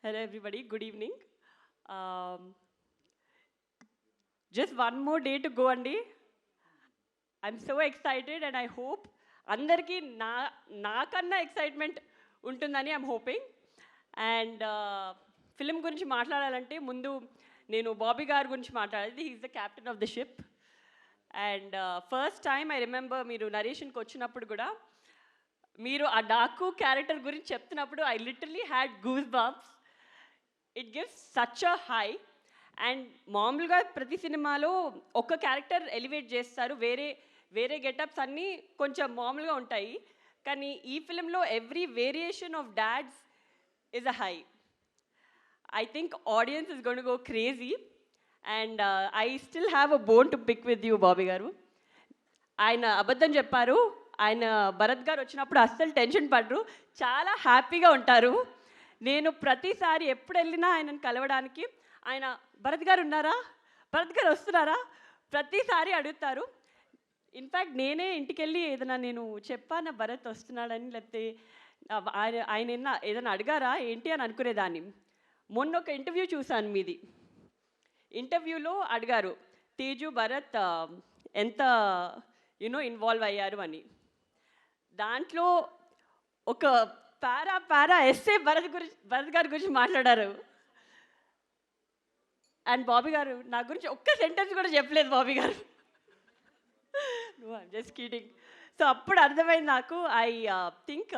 Hello, everybody. Good evening. Just one more day to go, Andy. I'm so excited, and I hope అందరికీ నాకన్నా excitement ఉంటుందని I'm hoping. And film గురించి మాట్లాడాలంటే ముందు నేను బాబీ గారి గురించి మాట్లాడాలి. He's the captain of the ship. And first time I remember మీరు నరేషన్కి వచ్చినప్పుడు కూడా మీరు ఆ డాకు క్యారెక్టర్ గురించి చెప్తున్నప్పుడు I literally had goose bumps. It gives such a high. And మామూలుగా ప్రతి సినిమాలో ఒక క్యారెక్టర్ ఎలివేట్ చేస్తారు, వేరే వేరే గెటప్స్ అన్నీ కొంచెం మామూలుగా ఉంటాయి. కానీ ఈ ఫిలింలో every variation of dads is a high. I think audience is gonna go crazy. And I still have a bone to pick with you Bobby garu. ఆయన అబద్ధం చెప్పారు. ఆయన భరత్ గారు వచ్చినప్పుడు అస్సలు టెన్షన్ పడరు, చాలా హ్యాపీగా ఉంటారు. నేను ప్రతిసారి ఎప్పుడు వెళ్ళినా ఆయనను కలవడానికి ఆయన భరత్ గారు ఉన్నారా, భరత్ గారు వస్తున్నారా ప్రతిసారి అడుగుతారు. ఇన్ఫ్యాక్ట్ నేనే ఇంటికి వెళ్ళి ఏదైనా నేను చెప్పాను భరత్ వస్తున్నాడని, లేకపోతే ఆయన ఏదైనా అడిగారా ఏంటి అని అనుకునేదాన్ని. మొన్న ఒక ఇంటర్వ్యూ చూశాను మీది. ఇంటర్వ్యూలో అడిగారు తేజు భరత్ ఎంత ఇన్వాల్వ్ అయ్యారు అని. దాంట్లో ఒక పారా ఎస్సే భరత్ గారి గురించి మాట్లాడారు. అండ్ బాబీ గారు నా గురించి ఒక్క సెంటెన్స్ కూడా చెప్పలేదు బాబీ గారు. Just kidding. సో అప్పుడు అర్థమైంది నాకు. I think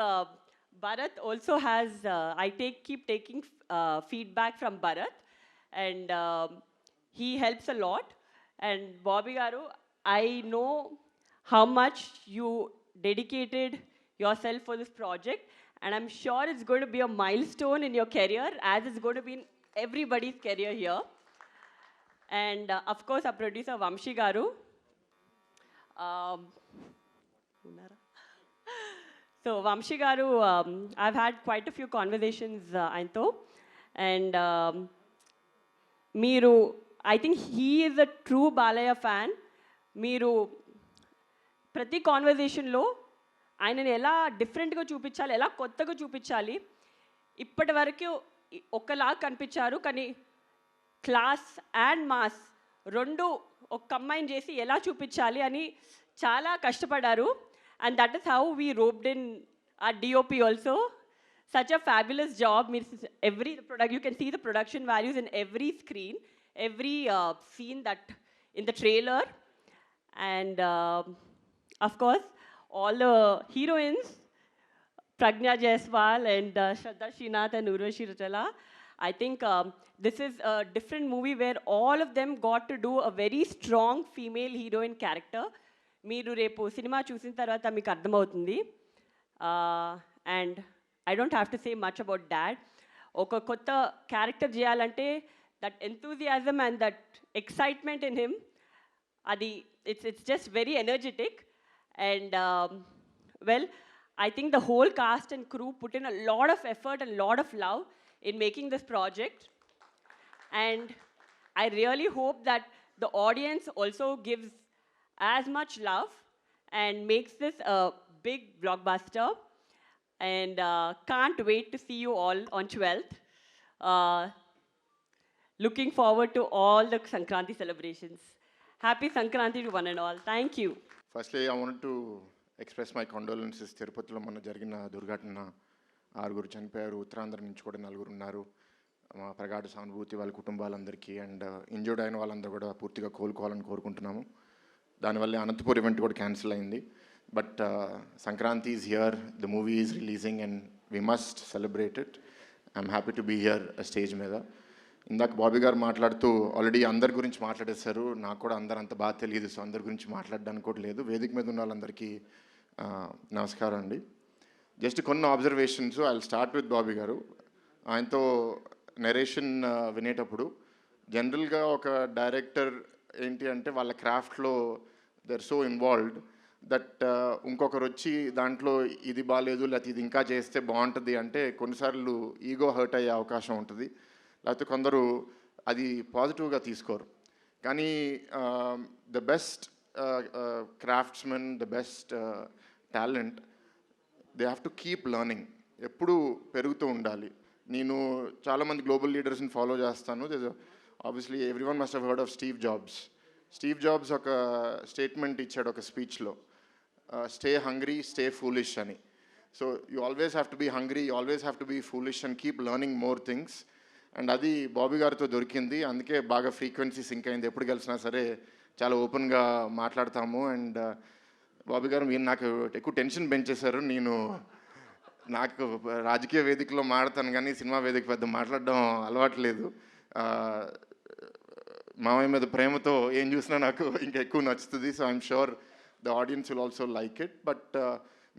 Bharat also has keep taking feedback from Bharat and he helps a lot. And Bobby garu, I know how much you dedicated yourself for this project, and I'm sure it's going to be a milestone in your career, as it's going to be in everybody's career here. And of course our producer Vamshi garu, so Vamshi garu, I've had quite a few conversations ayinto, and meeru, I think he is a true Balaya fan. meeru ప్రతి కాన్వర్జేషన్లో ఆయనని ఎలా డిఫరెంట్గా చూపించాలి, ఎలా కొత్తగా చూపించాలి, ఇప్పటి వరకు ఒకలా కనిపించారు కానీ క్లాస్ అండ్ మాస్ రెండు ఒక కంబైన్ చేసి ఎలా చూపించాలి అని చాలా కష్టపడ్డారు. And that is how we roped in a DOP also. Such a fabulous job. మీరు every product you can see the production values in every screen, every scene that in the trailer. And of course, all the heroines, Pragna Jaiswal and Shraddha Srinath and Urvashi Rautela. I think this is a different movie where all of them got to do a very strong female heroine character. Meeru repu cinema chusin tarvata meeku ardhamautundi. And I don't have to say much about that. Oka kotta character cheyalante that enthusiasm and that excitement in him, adi it's just very energetic. And well, I think the whole cast and crew put in a lot of effort and lot of love in making this project. And I really hope that the audience also gives as much love and makes this a big blockbuster. And can't wait to see you all on 12th. Looking forward to all the Sankranti celebrations. Happy Sankranti to one and all. Thank you. Firstly, I wanted to express my condolences. తిరుపతిలో మొన్న జరిగిన దుర్ఘటన, 6 చనిపోయారు, ఉత్తరాంధ్ర నుంచి కూడా 4 ఉన్నారు. మా ప్రగాఢ సానుభూతి వాళ్ళ కుటుంబాలందరికీ. అండ్ ఇంజూర్డ్ అయిన వాళ్ళందరూ కూడా పూర్తిగా కోలుకోవాలని కోరుకుంటున్నాము. దానివల్ల అనంతపూర్ ఈవెంట్ కూడా క్యాన్సిల్ అయింది. But Sankranti is here, the movie is releasing and we must celebrate it. I'm happy to be here stage మీద. ఇందాక బాబీ గారు మాట్లాడుతూ ఆల్రెడీ అందరి గురించి మాట్లాడేశారు. నాకు కూడా అందరు అంత బాగా తెలియదు, సో అందరి గురించి మాట్లాడడానికి కూడా లేదు. వేదిక మీద ఉన్న వాళ్ళందరికీ నమస్కారం అండి. జస్ట్ కొన్ని observations. I will start with Bobby గారు. ఆయనతో నరేషన్ వినేటప్పుడు జనరల్గా ఒక డైరెక్టర్ ఏంటి అంటే వాళ్ళ క్రాఫ్ట్లో they are so involved that ఇంకొకరు వచ్చి దాంట్లో ఇది బాగాలేదు లేకపోతే ఇది ఇంకా చేస్తే బాగుంటుంది అంటే కొన్నిసార్లు ఈగో హర్ట్ అయ్యే అవకాశం ఉంటుంది, లేకపోతే కొందరు అది పాజిటివ్గా తీసుకోరు. కానీ the best craftsmen, the best talent, they have to keep learning. ఎప్పుడూ పెరుగుతూ ఉండాలి. నేను చాలామంది గ్లోబల్ లీడర్స్ని ఫాలో చేస్తాను. Obviously every one must have heard of Steve Jobs ఒక స్టేట్మెంట్ ఇచ్చాడు ఒక స్పీచ్లో, స్టే హంగ్రీ స్టే ఫూలిష్ అని. So you always have to be hungry, you always have to be foolish and keep learning more things. అండ్ అది బాబీ గారితో దొరికింది, అందుకే బాగా ఫ్రీక్వెన్సీ సింక్ అయింది. ఎప్పుడు కలిసినా సరే చాలా ఓపెన్గా మాట్లాడతాము. అండ్ బాబీ గారు మీరు నాకు ఎక్కువ టెన్షన్ పెంచేశారు. నాకు రాజకీయ వేదికలో మాట్లాడతాను కానీ సినిమా వేదిక పెద్ద మాట్లాడడం అలవాట్లేదు. మామయ్య మీద ప్రేమతో ఏం చూసినా నాకు ఇంకా ఎక్కువ నచ్చుతుంది. So I'm sure the audience will also like it. But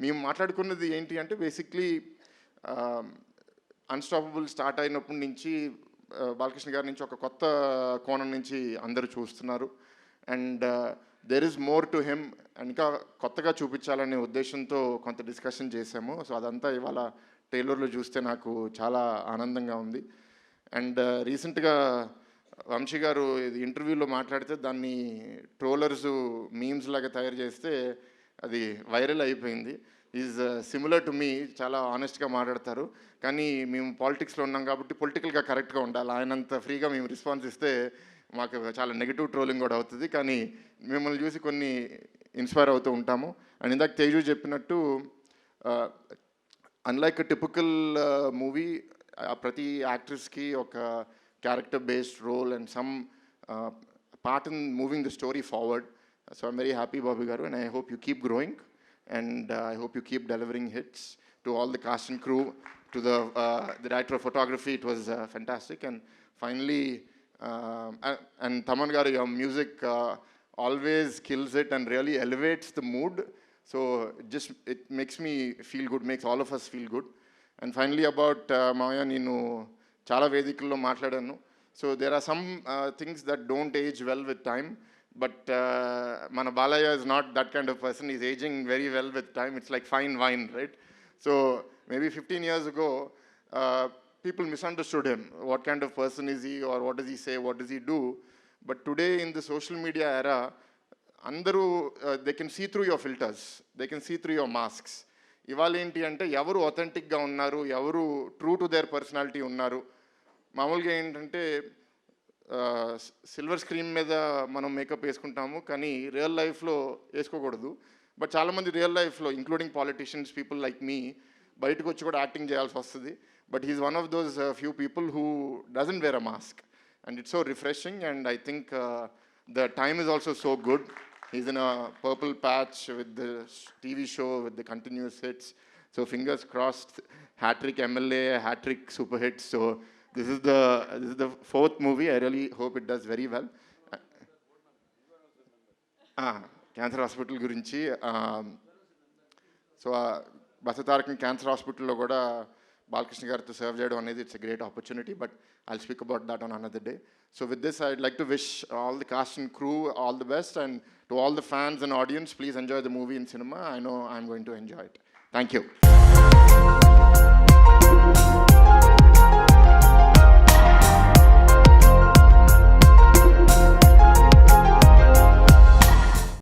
మేము మాట్లాడుకున్నది ఏంటి అంటే బేసిక్లీ అన్స్టాపబుల్ స్టార్ట్ అయినప్పటి నుంచి బాలకృష్ణ గారి నుంచి ఒక కొత్త కోణం నుంచి అందరూ చూస్తున్నారు. And there is more to him, ఇంకా కొత్తగా చూపించాలనే ఉద్దేశంతో కొంత డిస్కషన్ చేశాము. సో అదంతా ఇవాళ ట్రైలర్లో చూస్తే నాకు చాలా ఆనందంగా ఉంది. అండ్ రీసెంట్గా వంశీ గారు ఇది ఇంటర్వ్యూలో మాట్లాడితే దాన్ని ట్రోలర్స్ మీమ్స్ లాగా తయారు చేస్తే అది వైరల్ అయిపోయింది. ఈజ్ సిమిలర్ టు మీ, చాలా ఆనెస్ట్గా మాట్లాడతారు. కానీ మేము పాలిటిక్స్లో ఉన్నాం కాబట్టి పొలిటికల్గా కరెక్ట్గా ఉండాలి. ఆయనంత ఫ్రీగా మేము రెస్పాన్స్ ఇస్తే మాకు చాలా నెగిటివ్ ట్రోలింగ్ కూడా అవుతుంది. కానీ మిమ్మల్ని చూసి కొన్ని ఇన్స్పైర్ అవుతూ ఉంటాము. అండ్ ఇందాక తేజు చెప్పినట్టు అన్లైక్ టిపికల్ మూవీ, ప్రతి యాక్ట్రెస్కి ఒక character based role and some part in moving the story forward. So I'm very happy Bobby garu, and I hope you keep growing and I hope you keep delivering hits. To all the cast and crew, to the director of photography, it was fantastic. And finally, and Taman garu, your music always kills it and really elevates the mood. So it makes me feel good, makes all of us feel good. And finally about Maya, nenu chala vedikuల్లో మాట్లాడాను. So there are some things that don't age well with time. But Mana Balaya is not that kind of person. He's aging very well with time. It's like fine wine, right? So maybe 15 years ago, people misunderstood him. What kind of person is he, or what does he say, what does he do? But today in the social media era, andaru they can see through your filters. They can see through your masks. ఇవాళ ఏంటి అంటే ఎవరు అథెంటిక్గా ఉన్నారు, ఎవరు true to their personality ఉన్నారు. మామూలుగా ఏంటంటే silver screen మీద మనం మేకప్ వేసుకుంటాము, కానీ రియల్ లైఫ్లో వేసుకోకూడదు. బట్ చాలామంది రియల్ లైఫ్లో including politicians, people like me, బయటకు వచ్చి కూడా యాక్టింగ్ చేయాల్సి వస్తుంది. But he's one of those few people who doesn't wear a mask, and it's so refreshing. And I think the time is also so good. He's in a purple patch with the TV show with the continuous hits. So fingers crossed, hat-trick MLA, hat-trick super hits. So this is the fourth movie. I really hope it does very well. Cancer hospital గురించి, so Basavatarakam cancer హాస్పిటల్లో కూడా బాలకృష్ణ గారితో serve చేయడం అనేది it's a great opportunity. But I'll speak about that on another day. So with this I'd like to wish all the cost and crew all the best, and to all the fans and audience, please enjoy the movie in cinema. I know I'm going to enjoy it. Thank you.